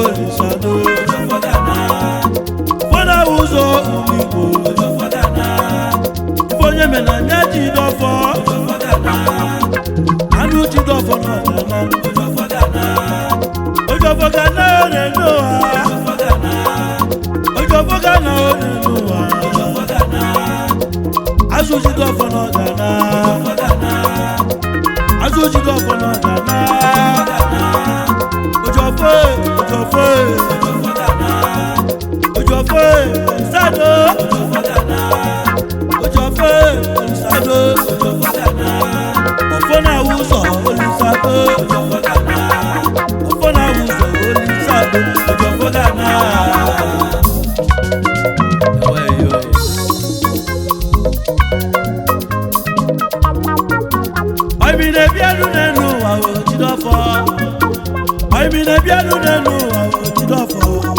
Olisado Fona uzo ulibo Ifonye mena nyaji dofo Anu ji dofo na dana Ojo fogana onenoa Ojo fogana onenoa Azu ji dofo na dana Azu ji dofo na dana Ojo fe Olisado Ojo fe Olisado Ofona uzo Olisado Ofona uzo Olisado Ojo fogana Oimi ne bianu nenu wa ojidofo Oimi ne bianu nenu wa ojidofo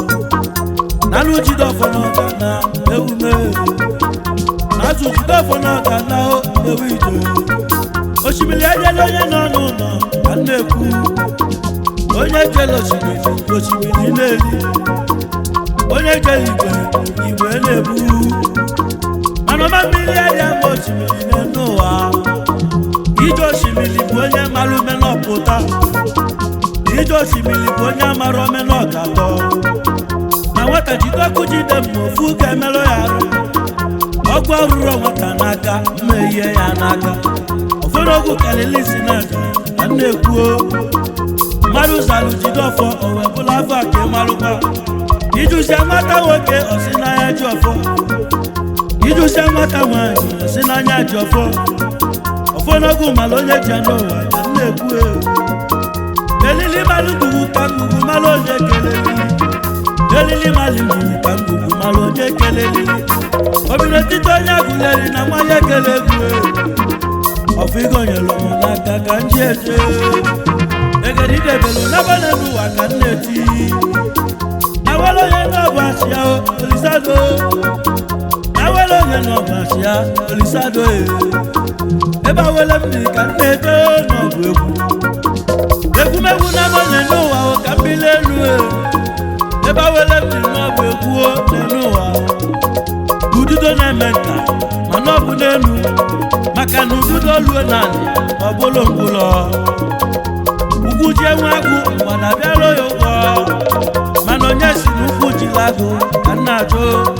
Nanu jidofo no kana ewume Nazu jidofo no kana ewije Oshimili ajelo ye nonu no aneku Onye jelo shimili oshimili neli Onye jelige iwe nebu Manoma mili adia mo shimili nenuwa Ijo shimili bonye malume no puta Ijo shimili bonye marome no kato Na wata jitoku jidemo fuke melo yaro Ogwa ruro wata naka meye ya naka Ofonogu kalilisi naka anekuo Maru salu jidofo owe bulafa ke maluka Iju shamata woke osina ya jofo Iju shamata wanyi osina ya jofo Ofonogu malonye jano wa anekuo Elili malu dugu kangugu malonye keleli Elili malimi kangugu malonye keleli Obino tito nyaguleri na mwaye kelegu Ofigo nyelo monaka kanjeje Egeri debelo nabanenu wakaneti Nawalo yeno basia Olisado Nawalo yeno basia Olisado Eba wele mni kanete no bwegu Egu megu nabanenu wa okambilenu Eba wele mni no bwegu nenu wa Ududo na menka Manobu nenu Maka nududo luwe nani Obolo mbulo Uguje mwagu Mwana bialo yoko Mano nyesi nukuji lagu Anajo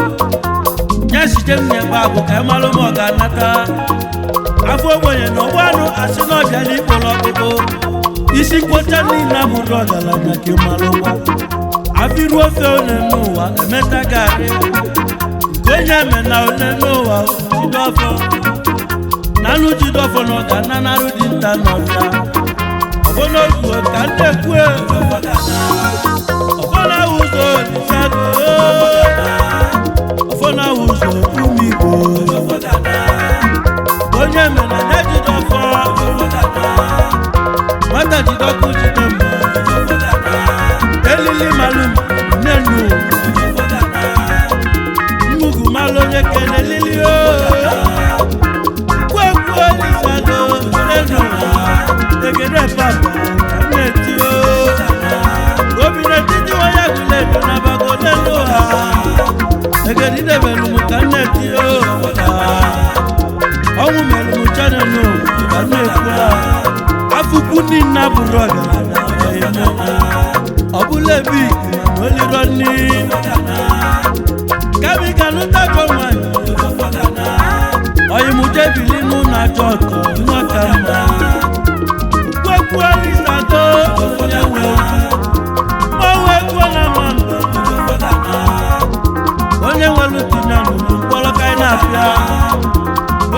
Nyesi jemne bagu Kemalo moga nata Afo mwenye no wano Asino jali polo kiko Isi kwote ni na muroga la nyaki maloma Afiru ofe onenuwa Emeta gari Kwenye mena onenuwa Jidofo Nanu jidofo no gana naru dinta nofya Ofono uzo kande kwe Ofona uzo Olisado Ofona uzo umigo Kwenye mena ne jidofo Mata jidoku jidemo Elili malum nenu Mugu malonye kene lili Olisado nenu Egede papa kaneti Gobine titi waya guledo na bago nenu Egedi debelu mu kaneti Omu melu mu chanenu kanekula Afukuni na buroga Obulebi Olironi Kami kanuta komani Oyi mujebili muna joto Nwakama Kweku Olisado Onyewe Owe kwana mando Onyewe lutina nulu Mpolo kaina afya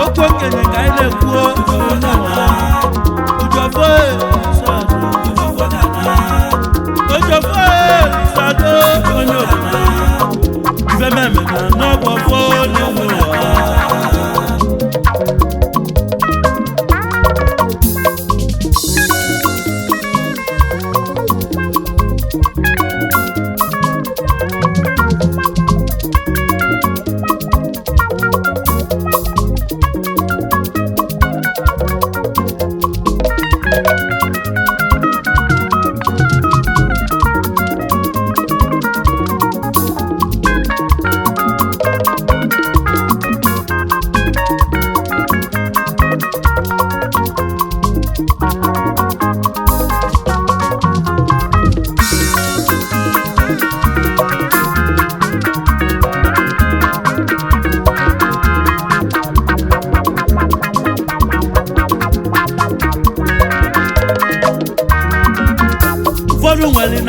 Okwe kenye kaile kuo Ujofo Olisado Ujofo Olisado Onyewe Ifememe na nogbo fo nenuwa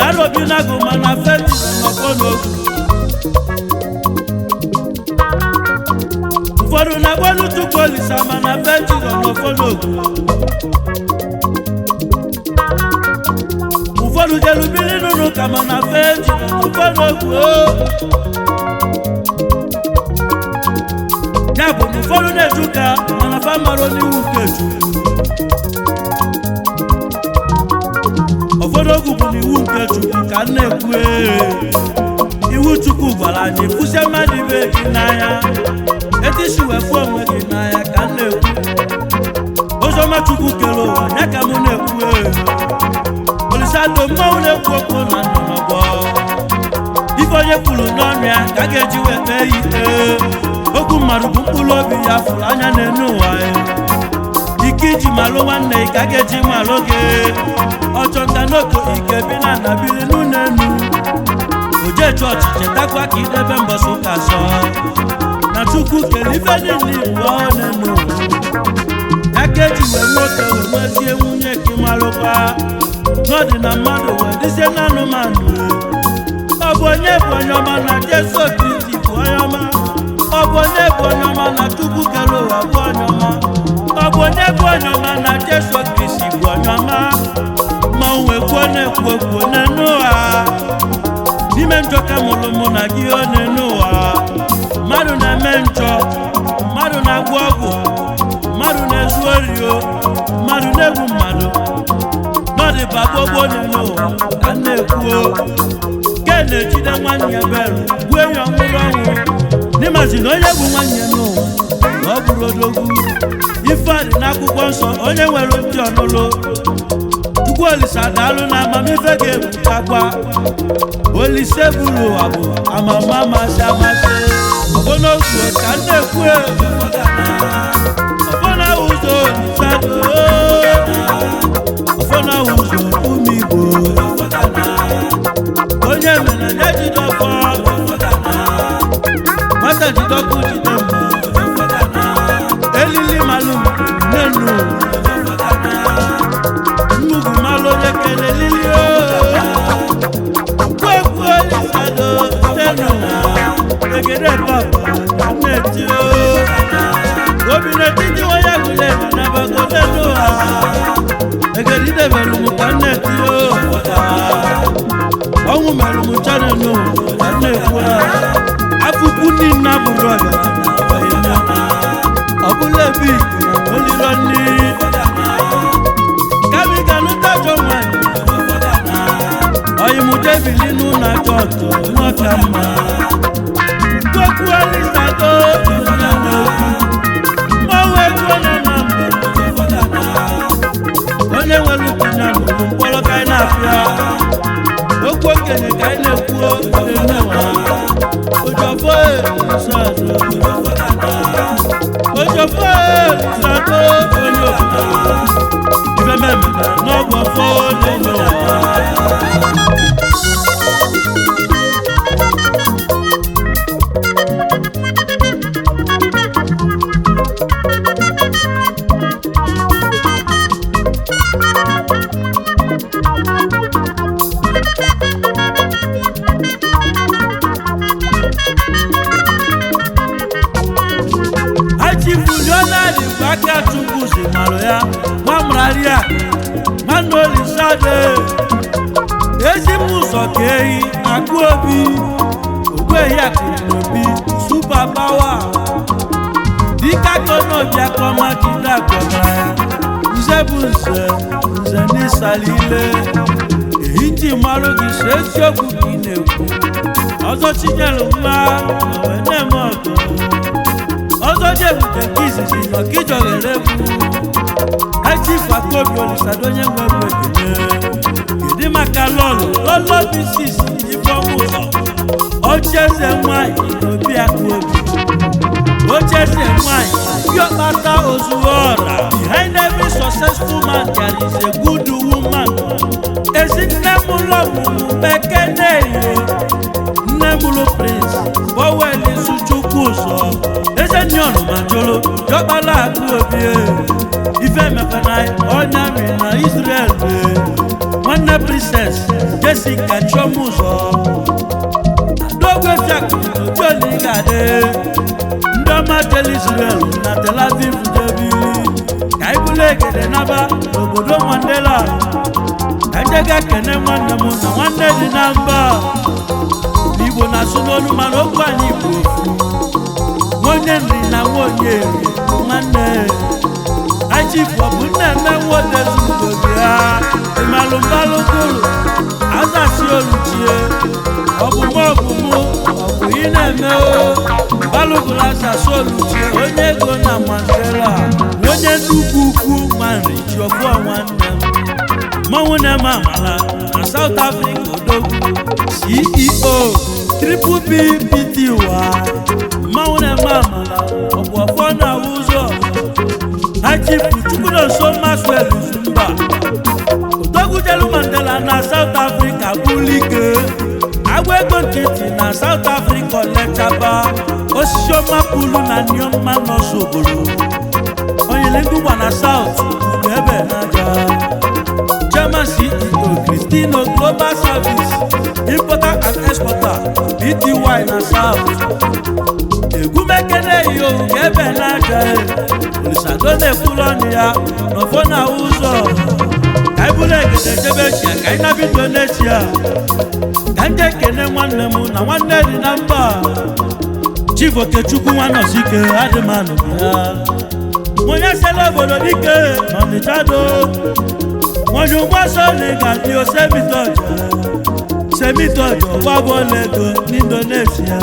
na-arọbi n'agụ mana feti nọkọ n'okwu ụfọdụ na-agbalụ Chukwu Olisa mana feti nọkọ n'okwu ụfọdụ jelu bili n'ụlọ ka mana feti nọkọ n'okwu ya bụ na ụfọdụ na-eju ka mana fa mara n'iwu nke Chukwu ụfọdụ ogwu bụ n'iwu nke Chukwu ka m na-ekwu iwu Chukwu gwara anyị kwụsie mmadụ ibe gị n'anya etisi wefu onwe gị n'anya ka m na-ekwu oziọma Chukwu kere ụwa ya ka m na-ekwu Olisa do mmanwụ na-ekwu okwu na nnọnọgbọ ife onye kwuru n'ọnụ ya ka a ga-eji weta ya ikpe okwu mmadụ bụ mkpụrụ obi ya fụrụ anya n'elu ụwa ike iji malụ nwanne ị ka a ga-eji malụ gị ọchọnta n'oke ike bi na anabili n'ụlọ enu oje chọọchị chetakwa ka idebe mbọsị ụka zọ na Chukwu kere ife niile igbo n'enu ya ka eji wee nwoke wee nwezie nwunye ka ịmalụkwa n'ọdị na mmadụ wee dịzie na anụmanụ ọ bụ onye bụ onye ọma na Jesu Kristi bụ onye ọma ọ bụ onye bụ onye ọma na Chukwu kere ụwa bụ onye ọma ọ bụ onye bụ onye ọma na Jesu Kristi bụ onye ọma ma onwe kwuo na-ekwu okwu n'enu ụwa n'ime njọ ka mụrụ mụ na gị n'enu ụwa mmadụ na-eme njọ mmadụ na-agwọ ọgwụ mmadụ na-ezu ori mmadụ na-egwu mmadụ n'ọdịba gbogbo n'enu ụwa ka m na-ekwu ke na-ejide nwanne ya belu gbuo enyi ọnwụrụ ọnwụ n'ịmazi na onye bụ nwanne ya n'ụwa na ọ bụrụ odogwu ife a dị n'akwụkwọ nsọ onye nwere ndị ọnụlụ Chukwu Olisa daalụ na amamife ga-ebutakwa Olise buru ụwa bụ amama amasị amasị ọbụnaozu ka m na-ekwu ọbụna ụzọ Olisa ọbụna ụzọ ụmụ Igbo onye mere na jide ọfọ nwata jide ọkụ jide mma elili malụ n'enu nnukwu malụ onye kele lili kwekwu Olisa do n'enu egede papa na nneti obi n'etiti onye gụle na bago n'enu egede idebelu m ka nneti ọnwụ mere m chanelu ka m na-ekwu afụkwu niile abụrụ ọbịa ọ bụla ebe oliro nri kabiga lụta jọ nwanyị oyimudebili n'ụlọ ajọ ọtọ nwaka mma kwekwu Olisa do mmanwụ ego nọ na mba onye nwere ukwunya nụrụ mkpọrọ ka anyị na-apịa okwu okenye ka anyị na-ekwu n'enwewa ojofo Olisa do ojofo Olisa do onye obodo ife memena n'ọgwụ ọfọ n'enwewa aka Chukwu si marụ ya mamrari a mana Olisa de ezi m ụzọ ka ehi akụ obi ogbehi akụrụ obi super power dịka konobi akọma jide akọma ya nze bụ nze n'isalile ehi ji marụ gị si eziokwu ka ị na-ekwu ọzọ chinyere nwa na-eme ọgụ ọzọ dị ebute nke izizi nọ ka ijọghere egwu eji Fakobi Olisa onye nwe egwu ekene kedu maka lọlọ bisis ifeọnwụ ụzọ ochieze nwanyị n'obi Akụobi ochieze nwanyị Diọkpata Ozuọra behind every successful man there is a good woman ezinne m ụlọ ọmụmụ ekene nne m ụlọ Prince Bowel Izuchukwu ụzọ Ezenyon Majolo Diọkpala Akụobi ife mekana ọnya mi na Israel nwanne Princess Jessica muzo dogwe fiak joli gade ndoma tell Israel na Tel Aviv debili kai bulegede naba obodo Mandela Anjega kene mwana muna wande di namba Ibo na sunolu manokwa ni bofu Mwenye nri na mwenye Mwane Achifu wabune me wode zubobia Imalumbalo kulu Aza siolu chie Obumu Obu ine meo Balugula sa solu chie Onye go na Mandela Onye nukuku manri Chiofu wande Mawune Mamala na South Africa Dogu CEO Triple B Pty Mawune Mamala Obuafona Uzo Achifu Chukudo So Maxwell Zumba Dogu Jelu Mandela na South Africa Bulike Agwego Nkiti na South Africa Lechaba Osishoma Pulu na Nyoma Nosobolo Onyelengu na South Ugebe Naja German CEO Cristino Global Service Importer and Exporter Pty na South Egumekene yo Ugebe Naja Olisadone Kulonia Nofona Uzo Kaibule Gede Jebeshia Kainabi Indonesia Kanje Kene Mwanemu na Mwane di Namba Chief Okechukwu Nwanosike Ademanu ya Mwenye Sele Bododike Nonichado Mwenye Mwaso Lega Dio Semitojo Wabolego Indonesia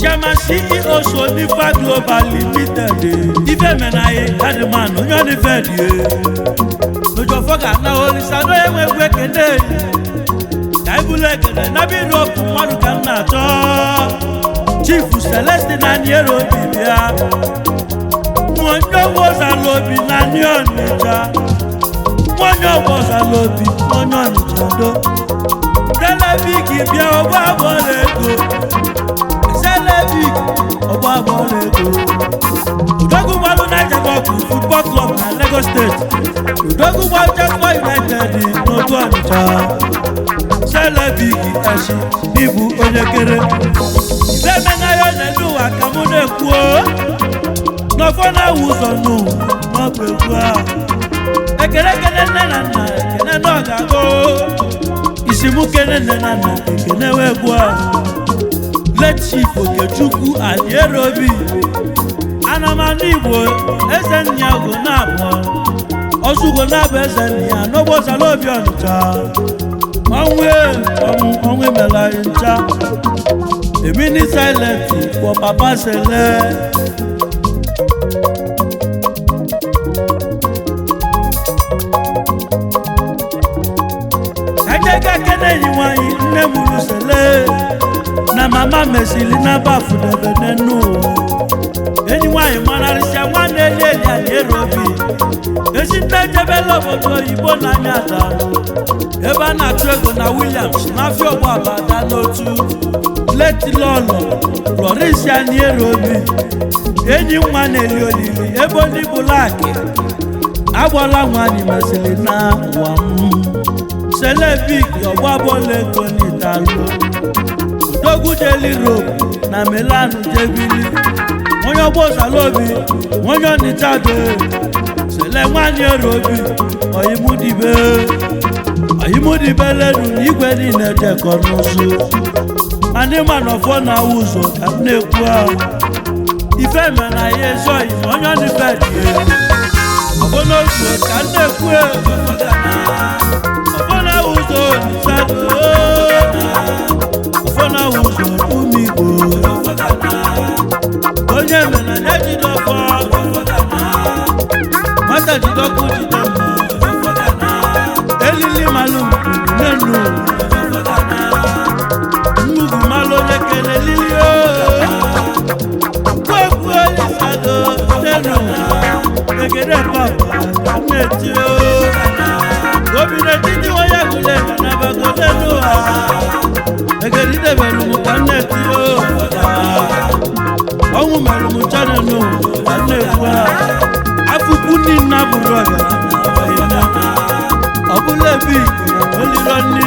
Chairman CEO Sonifa Global Limited Ife Menaye Ademanu Nyoni Fedie Nojo Foga na Olisado Ewe Kende Kaibule Kende Nabi Roku Mwadu Kanato Chief Celestine Aniero Bibia Mwenye Woza Lobi Nani Onija Mwenye Woza Lobi Mwenye Onijado Televiki Bia Oba Bolego Televiki Oba Bolego Udogu Walu Nigeria Football Club na Lagos State Udogu Walu Jasper United N'Otu Onitsha Televiki Eshi Ibu Onyekere Zemena yo nenu akamune kuo Nofona uzonu Nopekwa Ekele nena Ekene no gago Isimu kene nena Ekene wekwa Let Chief Okechukwu Adierobi Anamanibo Ezenyago nabo Osugo nabo Ezenya Nobo Salobi Onitsha Onwe mela incha Emi ni silent for Papa Sele Kajeka kene yiwanyi nne mulu Sele Na mama mesili na bafu debe nenu Enyiwanyi manarisia wane eli Adierobi Esi nteje lobodo Igbo na nyata Eba na Trego na Williams na Fiogbo Abada n'otu Leti Lolo Florence Anierobi Enyi nwa na-eli olili ebe ndị Bulaki Agbola nwanyị mesịrị na ụwa Selevik Ogbabolego n'Italo Udogwu Jeli Rope na Milano Jebili Onye Ogbosalobi Onye Onitsha Sele nwanyị Erobi Oyimudibe lenu igwe niile jekọ n'ụzụ Ndị manọfọ na ụzọ ka m na-ekwu ahụ Ife me na ihe ezoghị m onye ọnịfe dị Ọfọ n'ozu ka m na-ekwu Ọfọ na ụzọ Onisado Ọfọ na ụzọ Umigbo Onye me na ya jide ọfọ Nwata jide ọkụ jide mma Elili malum nenu Nugu malo nekele lili Kweku Onisado nenu Egede papa neti Gobine titi waya gule na bago nenu Egede debelu muka neti Ongu melu mucha nenu Nenu Afuku ni naburoga Obulebi olironi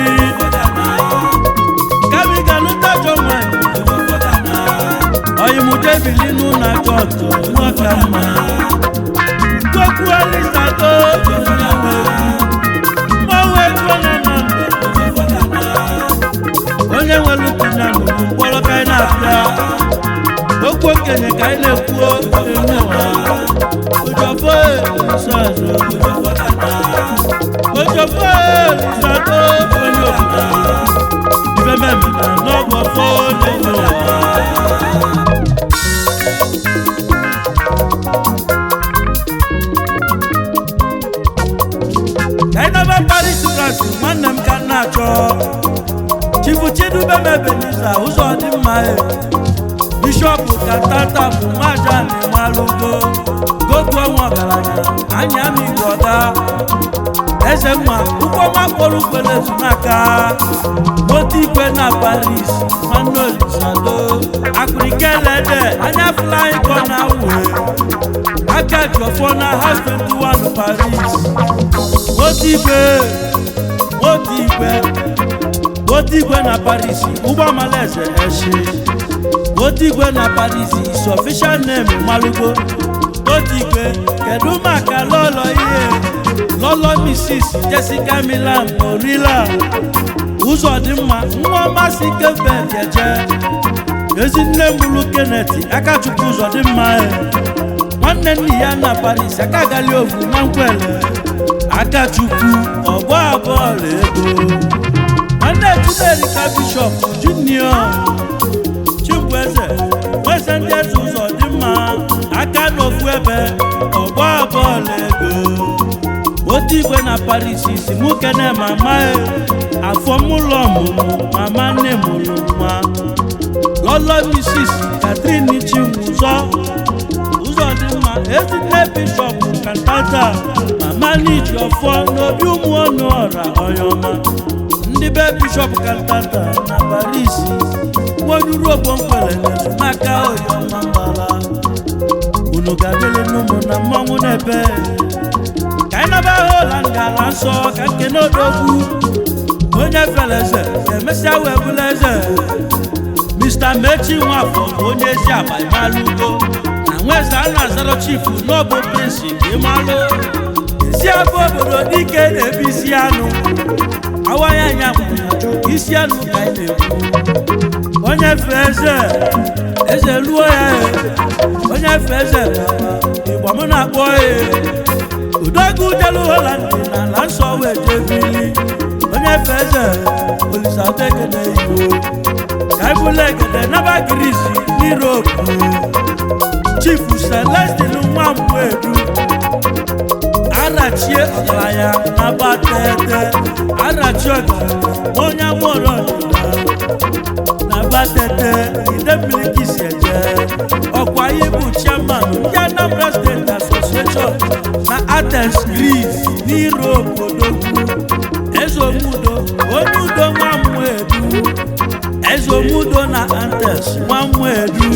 Naluta Joma Oyimude Bilinu na Joto Nwakama Koku Alisato Mawe Kwanana Onye Walutina Mbolo Kaina Pia Okwo Kenye Kaina Kuo Ujofo Sazo Ujofo Sazo Remember, no more phone, no I never Paris France, man, them can not Chifu Chidu Bebeniza, who's on in my Bishop Katata, Majan, Malugo, go to a Wakalaka, Anyami Goda. Ezema, ukoma kolu kwele zunaka Moti kwena Paris, Manoli Sado Akurikele anya fly kona uwe Aka jofona house 21 Paris Moti kwe na Paris, uba maleze eshe Moti kwe na Paris, is official name Malugo Moti kwe, keduma kalolo ye Lolo Mrs. Jessica Milan Morila Uzodima Mwama Sikefe Yeje Ezine Mulu Kennedy Akachukwu Uzodima Nwanne nni ya na Paris Akagali ovu Mankwele Akachukwu Ogbo abọọlụ ego Nwanne Chuderika Bishop Junior Chibueze Nweze ndị eze Uzodima Aka n'ofu ebe Ogbo abọọlụ ego Otigwe na Paris si mukene mama afomulo mumu mama ne muluma Lolo Mrs. Catherine Chimuzo Uzo dima ezine Bishop Kantata Mama need your phone no bi umu onu ora oyoma Ndi be Bishop Kantata na Paris Wonuru obonkwele naka oyoma mbala Unu gadele numu na mmanwu nebe Kaina ba Holanda lanso kanke no dogu Onye feleze emesia webuleze Mr. Mechi Nwafọ onye si abai malugo Na nweze Anazaro Chief n'obo Prince Imalo Isi abo obodo dike na-ebisi anụ Awanya nyakwụnyacho isi anụ ka ị na-ekwu Onye feze eze luo ya Onye feze Igbo mụ na-akpọ Udogu jelu Holland na lanso wejebili Onye feze Olisa tekene Igbo Kaibulekene naba Grisi Europe Chief Celestine Nwamwedu Arachie Ogalaya naba tete Arachie Ogalaya Onye Moro naba tete Ide miliki seje Okwa Ibu chairman Anambra State Association na Athens Greece n'Europe odogwu Ezomudo Onudo Nwamwedu Ezomudo na Athens Nwamwedu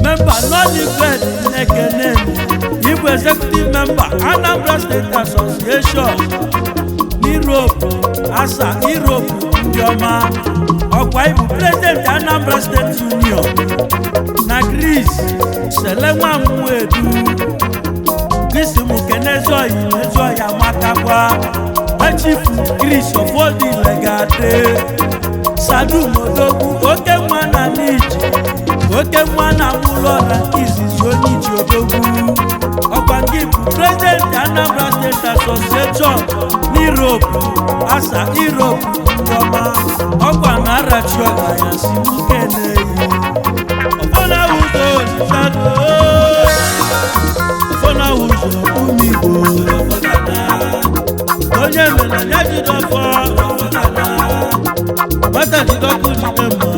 Member non-declared Nekene Ibu executive member Anambra State Association n'Europe Asa Europe Ndioma Okwa Ibu President Anambra State Union na Greece Sele Nwamwedu Kisi Mukenezoyi Ezoya Matakwa Chief Chris of all the legate Sadu Modogu Oke Mwana Niji Oke Mwana Mulona Izizi Oniji Odogu Okwangibu President Anambra State Association n'Europe Asa Europe Ndoma Okwana Arachi Ogaya Si Mukeneyi Ofona Uzo Sado Ofona Uzo Umibo Onye mena nyajidofo Mata jidoku jidemo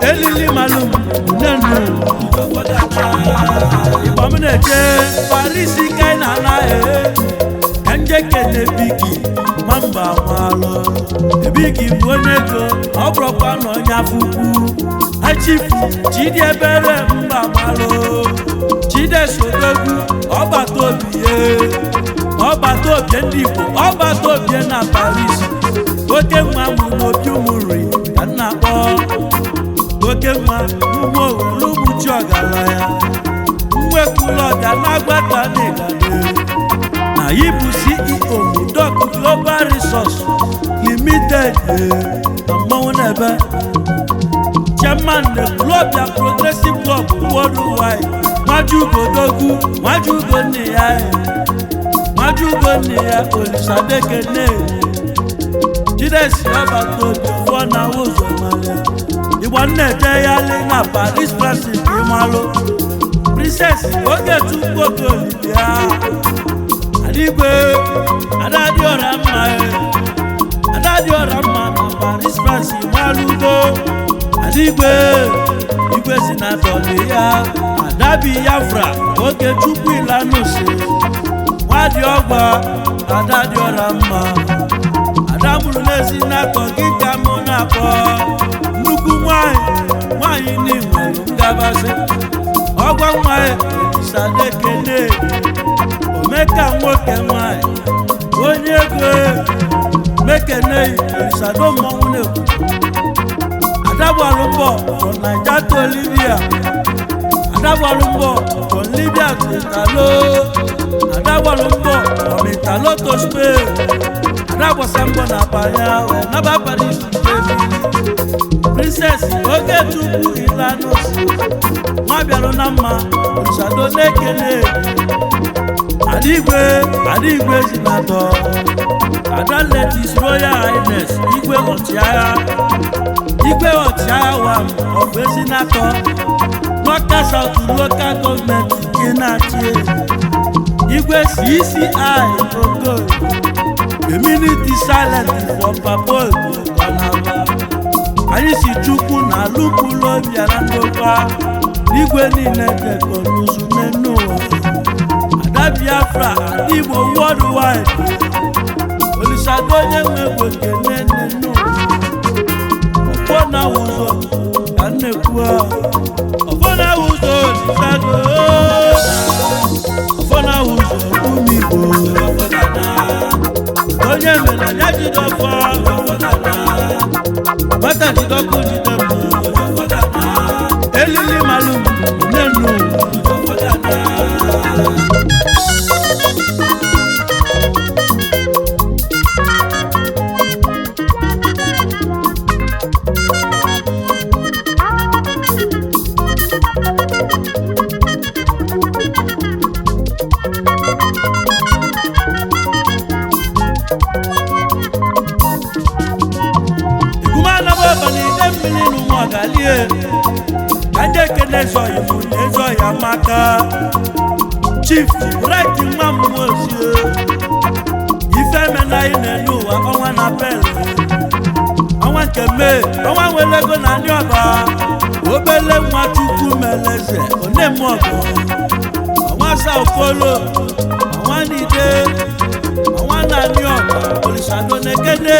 Elili malum nenu Ipamuneje Parisi kaina nae Kanje kene bigi Mamba malo bigi bụ onye ego ọ bụrụkwa na onye afọ ukwu achifu Chidiebere Mbamalụ Chidesodogwu ọgbata obi ọgbata obi ndị Igbo ọgbata obi na Paris oke nwa mụ n'obi ụmụnri ka nna akpọ oke nwa ụmụ owurugbuchi ọgaranya mwekwulọbịa na-agbata n'ịgade na ịbụ CEO Mudok Global Resource Limited na mmanwụ n'ebe chairman Ekwulọbịa Progressive Club Worldwide Nwajugodogwu Nwajugonne ya Olisadekene Chidesi ọbata obi fọ na ụzọ mara Igbo nneje ya le na Paris France Imalụ Princess Ogechukwu Okolibia Adigwe Adadiora mma na Paris France Imalụgo Adigwe Igwe Sinatọ dị ya Adabi Yafra Ogechukwu Ilanusi Nwadiọgba Adadiora mma Adamuru n'ezi n'akọ gị ka mụ na-akpọ nnukwu nwanyị n'inwere ngabasị ọgwa nwanyị Olisadekene omeka nwoke nwanyị onye ego mekene Olisado mmọnwụ na-ekwu adagbalụ mbọ from Naija to Libya adagbalụ mbọ from Libya to Italo adagbalụ mbọ from Italo to Spain Adagbasa mbọ na Panya wee naba Paris Princess Ogechukwu Ilanusi nwa bịarụ na mma Olisado na-ekene Adigwe Sinatọ Ada Ladies Royal Highness Igwe ọchịagha wa of Ezinatọ North South Local Government nke na-achị Igwe CCI Ogo Community Silent for Papol Kanaba anyị si Chukwu na Lukwulọbịa na ndokwa Igwe niile dekọ n'ụzụ n'enu ụwa Ada Biafra Igbo worldwide Olisado onye nwe gwekene n'enu ọfọ na ụzọ ka nnekwu ọfọ na ụzọ Olisado ọfọ na ụzọ ụmụ Igbo onye mere anya jidọfọ nwata jidọkụ jidọmụ elili malụ n'enu Maka Chief Right Nwamozie Ifemena n'elu ụwa ọnwa na pele ọnwa nke Mee ọnwa welego na ndị ọba obele nwa Chukwu meleze onemọgọ ọnwa Saukolo ọnwa Nide ọnwa na ndị ọba Olisado na-ekene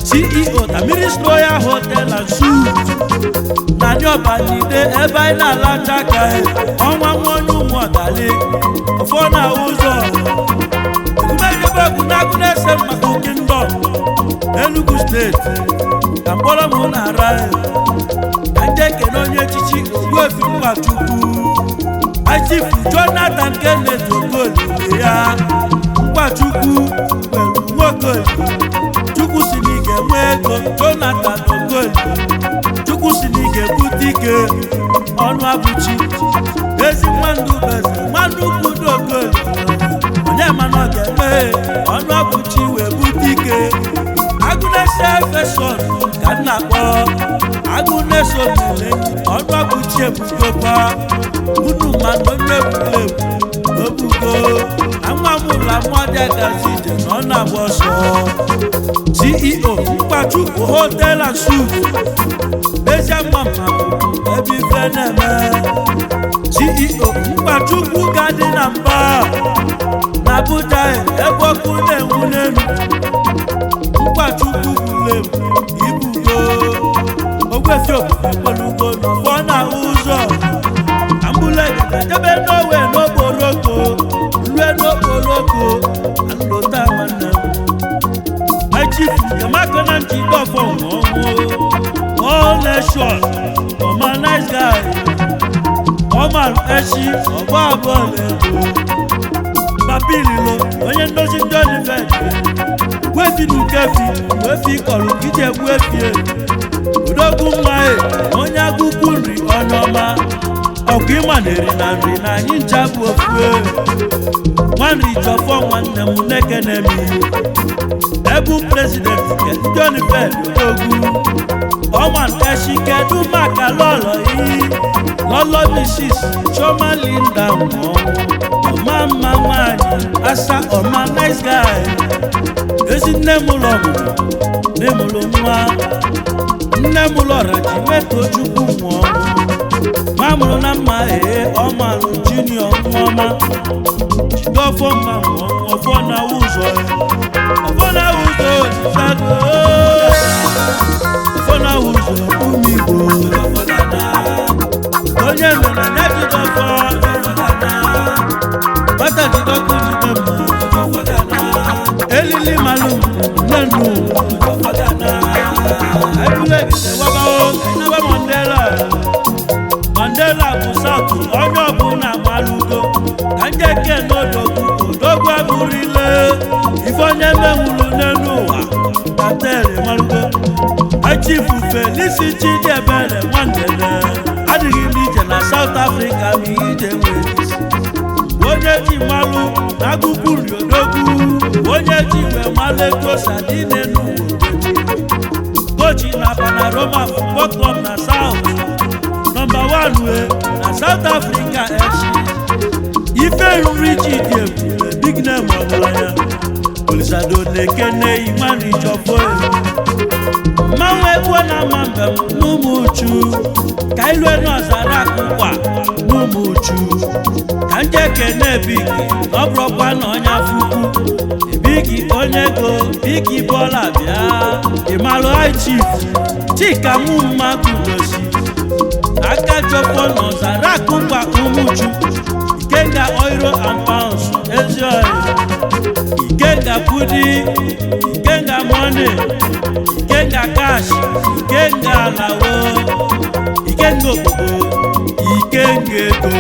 CEO Tamiris Royal Hotel and Suites Nani ọba Nide ebe anyị na-alacha aka ọnwa nwonye ụmụọgali ọfọ na ụzọ egumejebegwu na-agụ na-ese maka Kingdom Enugu steeti ka mkpọrọ mụ na-ara ndị ekene onye echichi Ogbuefi Mgbachukwu Chief Jonathan Kenneth Okolie ya Mgbachukwu nwere nwokolie Chukwu si na ị ga-enwe ego Jonathan Okolie Chukwu si na ị ga-ebute ike ọnụ abụchi ezi mmadụ beze mmadụ kwudo Okolie onye mana ọ ga-eme ọnụ abụchi wee bute ike Agụnese Efeson ka m na-akpọ Agụnese Omile ọnụ abụchi ebugokwa unu mmadụ onye egwuregwu obugo anwamụla mmadụ agazi ije na ọ na-agba ọsọ CEO Mgbachukwu Hotel and Suites Eziamama ebe ife na-eme CEO Mgbachukwu Garden na Mba na Abuja ebe ọkụ na-enwu n'elu Mgbachukwu flame ibugo ogwefi okpukpelugo n'ụfọ na ụzọ ambulance jebe n'owe n'okporoko lue n'okporoko alụta nwanne my chief Kemakona Njidofo all nation ọma nice guy ọma echi ọgba abụọ papililo onye ndozi ndị olivet wefi n'ukefi wefi kọrọ ije gwefie udogwu mmae onye agụkwu nri ọnụọma ọkụ ịmaneri na nri na anyị ncha bụ ofue nwanri jọfọ nwanne m nekene m ebu president ndị olivet udogwu ọma echi kedu maka lọlọ iyi lọlọ Mrs. Chioma Linda ọma mma nwanyị asa ọma nice guy ezi nne m ụlọ nne m ụlọ nwa nne m ụlọ raji meto chukwu nwụọ ma mụrụ na mma ọmalụ junior nwaọma Njidofo mma nwụọ ọfọ na ụzọ Chicago ọfọ na ụzọ ụmụ Igbo onye mere na Njidofo bata Njidofo elili malum nenu ebule wabao inaba Mandela busatu onye ọbụla malugo kanje ke n'odogwu odogwu abụrile ife onye menwulu n'elu ụwa tatere malugo achifu Felicity Chidiebere Nwandele adịghị n'ije na South Africa ma ije nwere isi onye ji malụ n'agụkwu riodogwu onye ji wee malego sadine n'ụwa kochi na Panaroma Football Club na South number 1 na South Africa FC ife nri ji dị ebube big name ọgaranya Olisado na-ekene Imani Jọfọ mmanwụ egwu na ama mbem n'ụmụ uchu ka ilu enu ọzara akụkwa n'ụmụ uchu ka nje kene bigi ọbụrụkwa na onye afụkwu bigi onye ego bigi bọla bịa ịmalụ high chief Chika mma kudosi aka Jọfọ na ọzara akụkwa ụmụchu Ikenga Oiro and Pounds Ezioyi Ikenga Kudi Ikenga Money Ikenga Cash Ikenga Lawo Ikenga Obodo Ikenga Ego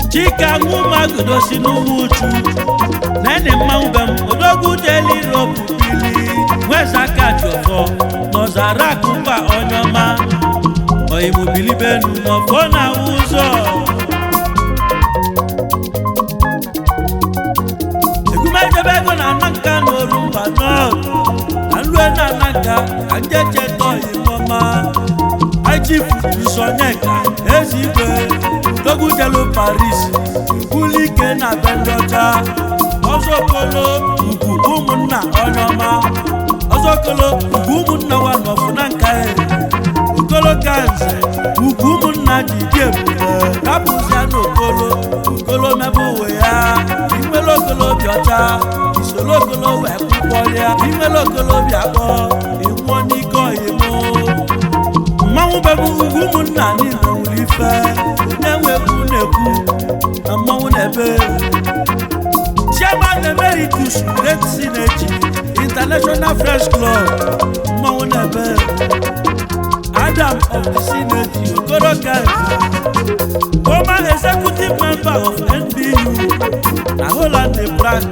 Chika Nwuma Kudosi n'ụmụchu nene mmanwụ bem odogwu deli ropu bili nwezaka Jọfọ n'ọzara akụkwa onyeọma oyimubilibenu n'ọfọ na ụzọ egumejebego na Ananka n'Orumba North alue na Ananka ka njecheta oyimọma achifu Isonyeka Ezigwe dogwu jelu Paris bulike na bendọcha ọzọkolo ugwu ụmụnna onyeọma ọzọkolo ugwu ụmụnna wa nọfụ na nka okolo kanze ugwu ụmụnna ji dị ebube rapụzia n'okolo okolo mebe uwe ya inwere okolobi ọcha isoro okolo wee kwụkwọrịa inwere okolobi akpọ ịnwụọ n'ike oyimo mmanwụ bebu ugwu ụmụnna niile nwere ife na-enwekwu na-ekwu na mmanwụ na-ebe Chairman Emeritus Red Synergy International Friends Club mmanwụ na-ebe Adam of the Synergy Okoro Kanze former executive member of NBU na Holland branch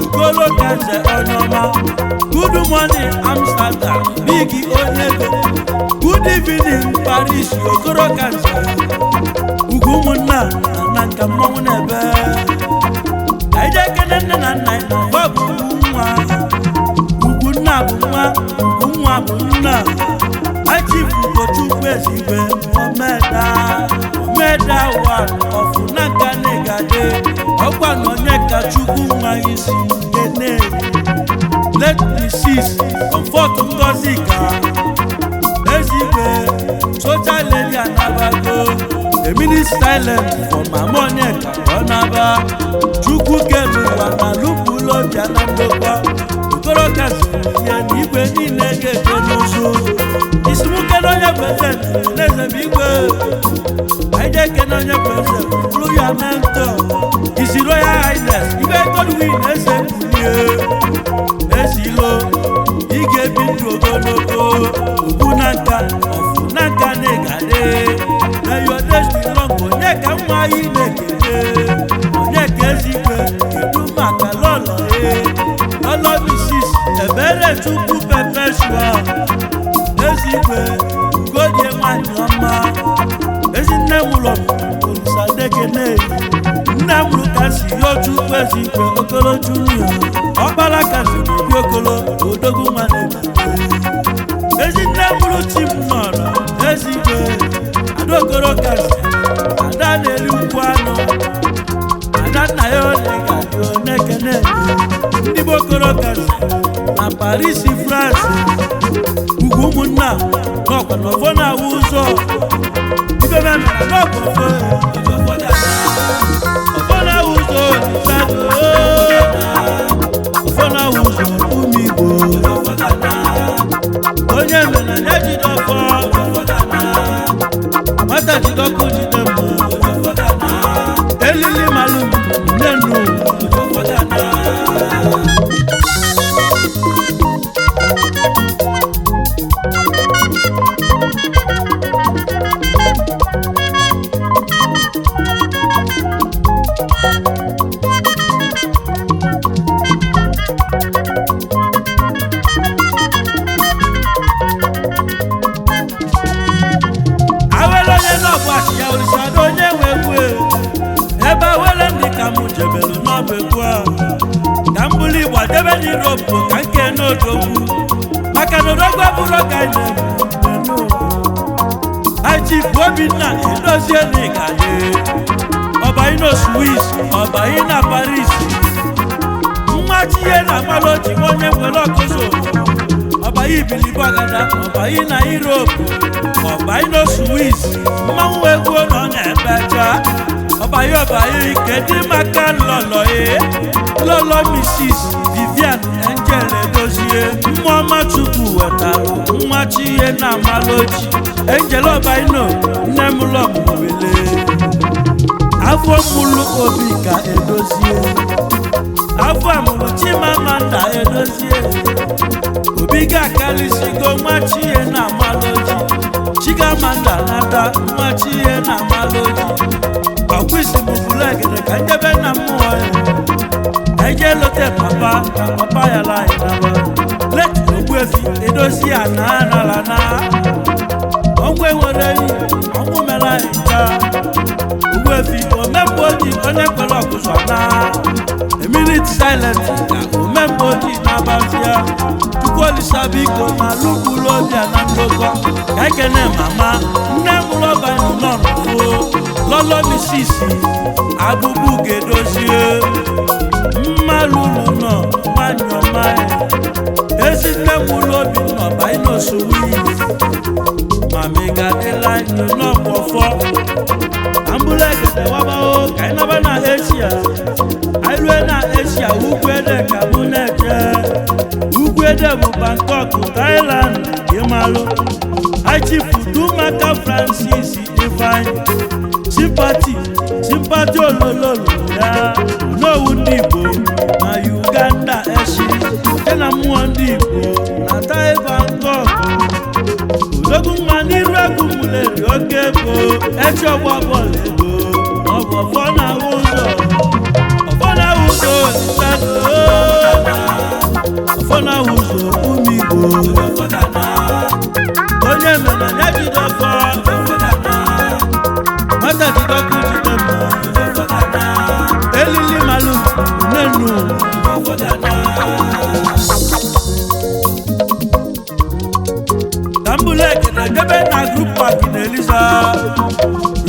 Okoro Kanze onyeọma good morning Amsterdam bigi onyego good evening Paris Okoro Kanze ugwu ụmụnna na nka mmanwụ na-ebe aije kene nne na nna ọ bụ nwa ugwu nna bụ nwa ugwu nwa bụ nna achifu Chukwu Ezigwe omeda one of Nanka Negade ọkwa na onye ka Chukwu nwa isi kene let me cease comfort Ngozi ka Ezigwe social lady anabago a minute silent for mama Onyeka ọnaba Chukwu keluwa na lupulo bịa na ndokwa okoro kasị ya na igwe niile ga-eje n'ụzụ isi nwoke na onye prezident n'eze bụ igwe anyị na-ekene onye prezident bụrụ ya mentọ isi royal highness igwe Godwin eze mbulie ezilo ị ga-ebi ndụ ogologo ugwu na nka ọfụ na nka na-egade na your destiny long onye ka nwa anyị na-ekele onye ka ezigwe kedu maka lọlọ lọlọ misis ebere chukwu perpetual ezigwe ugodie nwanyị ọma ezinne m ụlọ olisadekene nne m lụ ka si yo chukwu ezigwe okolo junior ọkpara kasị n'obi okolo odogwu nwanne ezinne m lụ chi m nọrọ ezigwe adaokoro kasị ada na-eri ukwu anụ ada nna ya ole ga-adị onekene ndị bụ okoro kasị na Paris France ugwu ụmụnna n'ọkwa n'ọfọ na-awụ ụzọ ibe memere n'ọkwa ọfọ na-awụ ụzọ ọfọ na-awụ ụzọ ụmụ Igbo onye mere na ejide ọfọ nwata jide ọkụ jide mbụ elili malụ nne nnu ebe awele ndị ka mụ jebelu n'ọbekwu a ka m bụrụ Igbo debe n'Europe ka nke n'odogwu maka na odogwu abụrụ ka anyị na-eme Chief Obinna edozie n'ịgaye ọbaghị na Swiss ọbaghị na Paris nwa chihe na amaloji onye nwere ọkụzụ ọbaghị ibilibo agada ọbaghị na Europe ọbaghị na Swiss mmanwụ egwu nọ na-ebecha ọbaghị kedu maka lọlọ Mrs. Vivian Angel edozie mmụọma Chukwu wetarụ nwa chihe na amaloji Angel ọbaghị nne m lọmụwele afọ mụlụ obi ka edozie afọ amụrụ Chimamanda edozie obi ga-akarịsịgo nwa chihe na amaloji Chigamanda nata nwa chihe na amaloji ọkwụsị m bulegede ka njebe na mmụọ ya eje lote papa na papa ya laị naba leti Ogbuefi edozi ya na anala na ọgwụ enwere enyi ọgwụ mere anyị ncha Ogbuefi omemgbe oji onye kwere ọkụzọ na eminit silent ka omemgbe oji na-abazia Chukwu Olisa biko ma lụkwuru obia na ndokọ ka ekene mama nne mụrụ ọbanyụ nọ n'ụfo lọlọ Mrs. Abụbụ ga-edozie mmalụlụ nọ nwanyị ọma ezi nne mụrụ obi n'ọbanyị n'osuwi mami ga-adịla anyị n'ọkpọfọ ambụlegede wabao ka anyị naba na Asia anyị rue na Asia Ugwuede ka mụ na-eje Ugwuede bụ Bangkok Thailand ịmalụ Chief Udumaka Francis Ifeanyi simpati olololo ya n'owu ndị Igbo na Uganda eshi nke na mmụọ ndị Igbo na Thai Bangkok odogwu mma n'iru egwu muleri oke ego echi ọgba bọọlụ ego ọ bụ ọfọ na-awụ ụzọ ọfọ na-awụ ụzọ ọfọ na-awụ ụzọ ụmụ Igbo onye mere na ejide ọfọ nwata jide ọkụ jide mma elili malụ nnenu tambulekene debe na group park na Eliza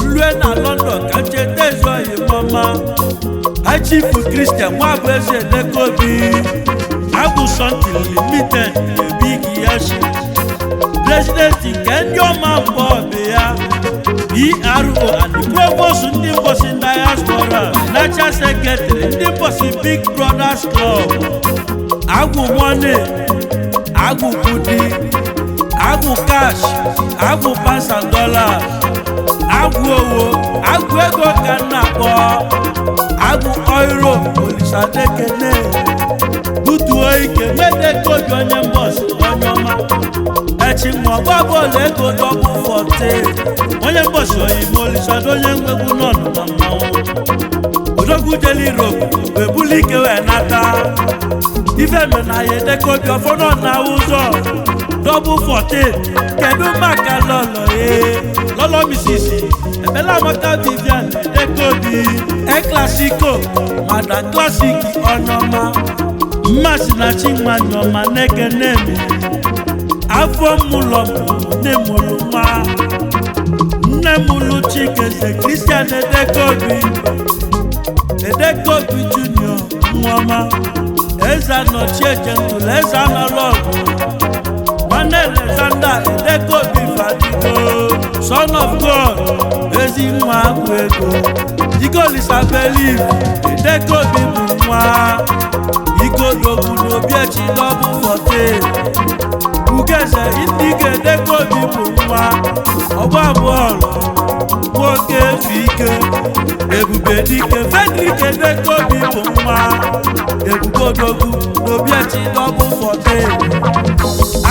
rue na London ka cheta ezu oyi mọma Chief Christian nwabụ eze Lekobi Agwụ Something Limited Big Yashi President nke ndị ọma mbọ ọbị ya PRO and Provost ndị mbosi diaspora Financial Secretary ndị mbosi Big Brothers Club agwụ money, agwụ budi, agwụ cash, agwụ pounds and dollars, agwụ owo, agwụ ego ka na-akpọ, agwụ euro Olisadekene butuo ike nweta ego obi onye mbọsị onye ọma echi mma ọgba bọọlụ ego dọbụ 14 onye mbọsị oyime Olisado onye nwegwu nọnụ na mmanwụ odogwu jeli Europe wee buli ike wee nata ife me na ya edeka obi ọfọdụ na ụzọ dọbụ 14 kedu maka lọlọ lọlọ misisi ebela amaka Vivian edeka obi Classico Madam Classic ọnọma mmasị na Chinwanyọma na-ekene m afọ mụlọ nne mụrụ nwa nne mụrụ Chikeze Christian Edeka Obi Junior nwaọma eze anọchie jentụl eze analọgụ nwanne Alexander Edeka Obi Fadigo son of God ezi nwa agwụ ego Igolizabeli Edeka Obi bụ nwa igodogwu n'obi echi dọbụ 14 Ugeze Indigo Edeka Obi bụ nwa ọgba bọọlụ nwoke efu ike Ebube Dike Frederick Edeka Obi bụ nwa ebugodogwu n'obi echi dọbụ 14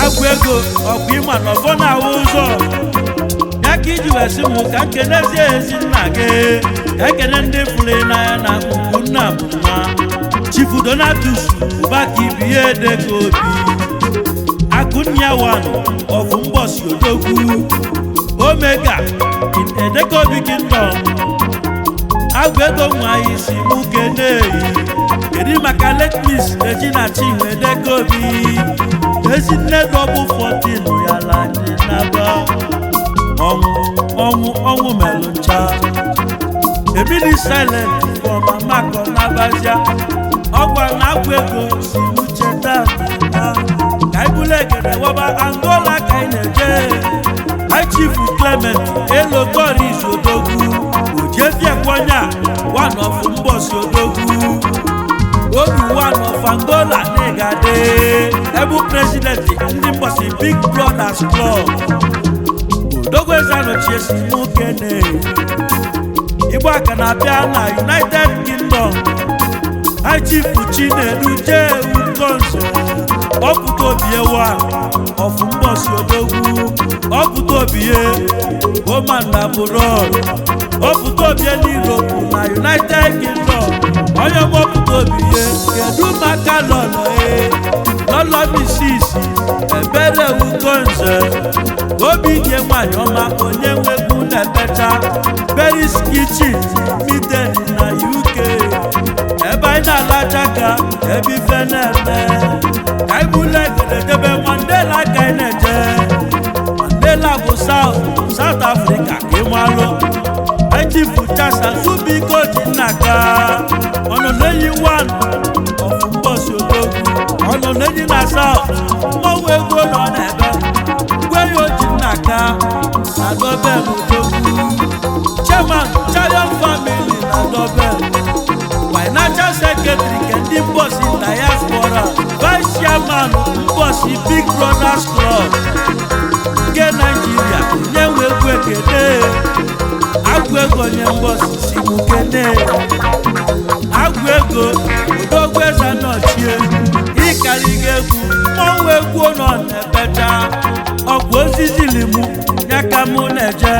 agwụ ego ọkwa ịma na ọfọ na-ahụ ụzọ ya ka iji wee sị mụ ka nkenezie ezi nna gị ekene ndị fụrụ n'anya na ugwu nna bụ nwa Chifu Donatus Ubaka Ibiye Edeka Obi Akụnya One of Mbosi Odogwu Omega in Edeka Obi Kingdom agwụ ego nwa isi mụ keneyi kedu maka late Miss Regina Chinwe Edeka Obi ezinne dọbụ 14 ya lanye n'aba ọnwụ melụ ncha Emily Silent for Mama Konabazia ọgwa na agwụ ego si uche taa ka ibule gere waba Angola ka ị na-eje Chief Clement Elokoris Odogwu Ojefiekwanya one of Mbosi Odogwu Obi one of Angola Negade Ebu President ndị Mbosi Big Brothers Club Odogwu ezanochie si mokene Igbo aka na-abịa na United Kingdom Chief Chinedu Jehu Konso ọpụta obie one of Mbosi Odogwu ọpụta obie Omanda Burol ọpụta obie n'Europe na United Kingdom onye ọpụta obie kedu maka lọlọ Mrs. Eberewu Konso obi nye nwanyị ọma onye nwegwu na-ebecha Berry's Kitchen Miden na UK ebe anyị na-alacha ka ebe ife na-eme ka anyị bụla edebe Mandela ka anyị na-eje Mandela bụ South Africa ka ịmalụ anyị fụchasa Zubiko ji nnaka ọnụ na-enyi one of Mbosi Odogwu ọnụ na-enyi na South mmanwụ ego nọ n'ebe gweyo ji nnaka na Dobel Odogwu Chairman Chayon Family na Dobel Financial Secretary Kendi Mbosi Diaspora Vice Chairman Mbosi Big Brothers Club nke Nigeria nye nwegwu ekene agwụ ego nye Mbosi si mukene agwụ ego Odogwu ezanochie ịkarịga egwu mmanwụ egwu nọ na-ebecha ọgwụ ozizilimu ya ka mụ na-eje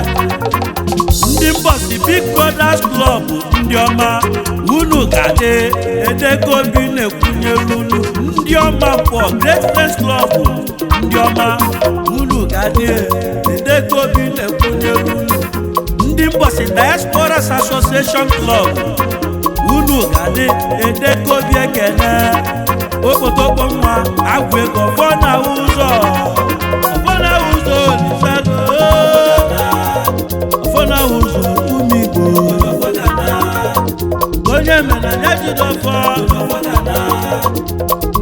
ndị Mbosi Big Brothers Club ndị ọma unu ga-adị Edeka Obi na-ekwunyere unu ndị ọma pọ Great Friends Club ndị ọma unu ga-adị Edeka Obi na-ekwunyere unu ndị Mbosi Diasporas Association Club unu ga-adị Edeka Obi ekene okpotokpo nwa agwụ ego ọfọ na ụzọ umigbo onye mena ya jidofọ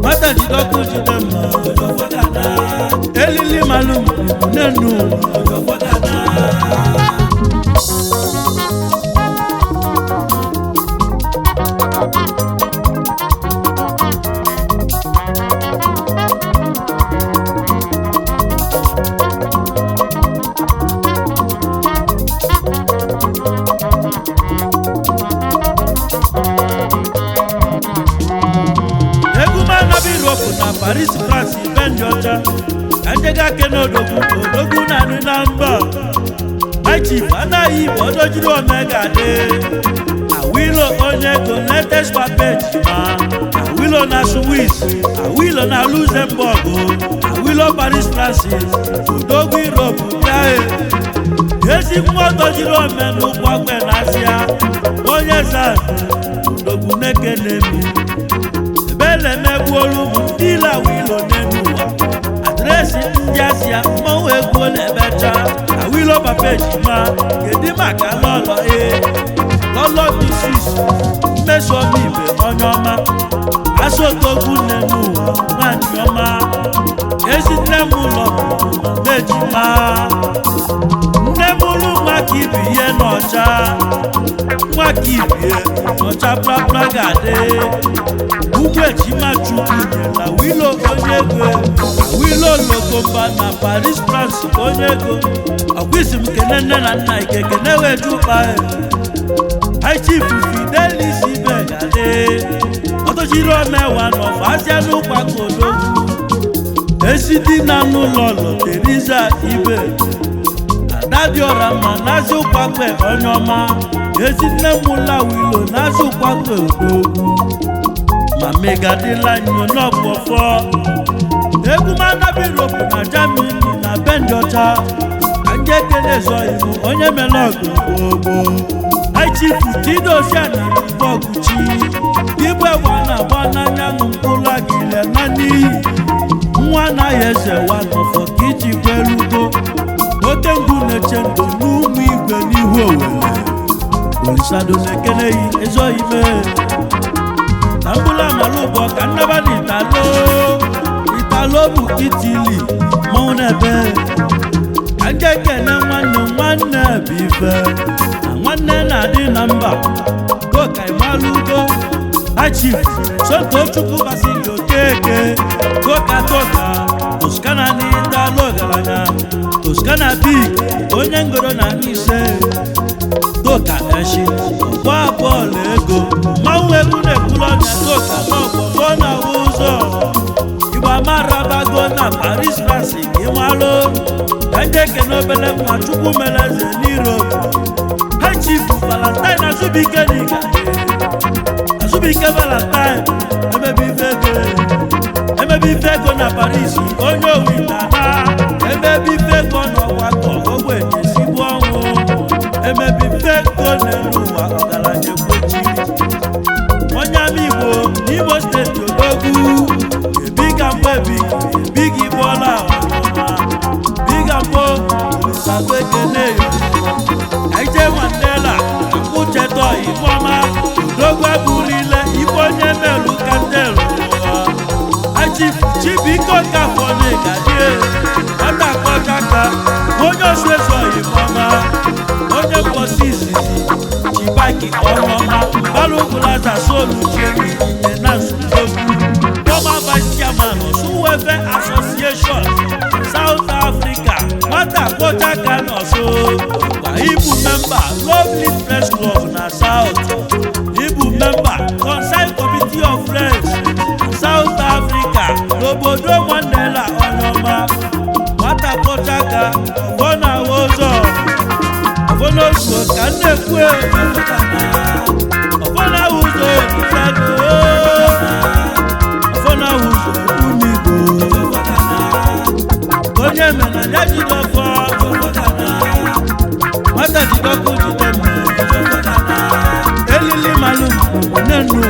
nwata jidọkụ jide mma elili malum nenu Paris France bendi ọcha kanjega kene odogwu na mba Chief anaghị Igbo odojiri Omega de Awilo onye ego latest package ma Awilo na Swiss Awilo na Luxembourg Awilo Paris France odogwu Europe bịa ezi nwa odojiri omenu gbagbe n'Asia onye za odogwu nekene mi ebele megbuolu m ndị la Awilo n'enu ụwa adresị ndị Asia mmanwụ egwu na-ebecha Awilo package ma kedu maka lọlọ lọlọ disis mmesomi ibe onye ọma asotogwu n'enu ụwa nwanyị ọma ezi nne m ụlọ mejima nne m ụlụ nwaka ibi ihe n'ọcha nwaka ibie n'ọcha prapra ga-adị ugwu ejima chukwu na Awilo onye ego Awilo logomba na Paris France onye ego ọkwụisi m kene nne na nna ike kene wejukpa Chief Fidelis Ibegade ọtọchiri omewa n'ọfazia n'ụkpaka odogwu esi di na n'ụlọ Teresa Ibe Adadiora ma nazi ụkpakpe onye ọma ezi nne m ụlọ Awilo nazi ụkpakpe odogwu ma megadila nyo n'ọgbọfọ egwu manabiropu na Germany na bendi ọcha ndị ekele zọ iwu onye mere ọgụ gbogbo Chief Chidozie na Igboguchi igwe gba n'anyanwụ mkpụrụ agịrị na n'iyi nwa anaghị eze wa n'ọfọ ka iji kwelugo oke ngwu na-eche ndụ n'ụmụ igwe n'ihu Owere Olisado na-ekeneghị ezo ime na mkpụrụ amalụbọ ka nnaba na Italo bụ Itili mmanwụ n'ebe ka ndị ekene nwanne bụ ife nwanne na-adị na mba goka ịmalụgo Chief Sotochukwu Basili Okeke goka Toskana n'Italo ọgaranya Toskana big onye ngoro na ise goka eshi ọgba bọọlụ ego mmanwụ egwu na-ekwulu ọnya goka n'ọgbọgbọ na ụzọ Igbo amarabago na Paris France ịmalụ ka ndị ekene obele nwa Chukwu mere eze n'Europe Chief Valentine Azubike n'Igade Azubike Valentine emebe ife ego na Paris onye owita ha emebe ife ego n'ọgbakọ ogbe ezigbo ọnwụ emebe ife ego n'elu ụwa ọgaranya ekwochiri onye ama Igbo n'Imo steeti odogwu ebiga mgbe ebighị bụọla biga mgbo Olisado ekene Aije Mandela akwụchetọ Ifeọma odogwu eburile ife onye melu kandelu Chief Chibike Okafọ n'Igade ọtakọchaka onye osuezo Ifeọma onye mposi izizi Chibaki ọnụọma balụgulaza Soluchie Tenance Odogwu former vice chairman Osun Welfare Association South Africa nwata kpochaka n'Oso Ibu member Lovely Press Club na South Ibu member Concerned Committee of Friends South Africa n'obodo Mandela ọnụọma nwata kpochaka ọfọna ụzọ ọfọna ụzọ ka na-ekwu ọfọna ụzọ ọfọna ụzọ umigbo onye mena ya jidọfọ nwata jidọkụ jide elili malụ nenu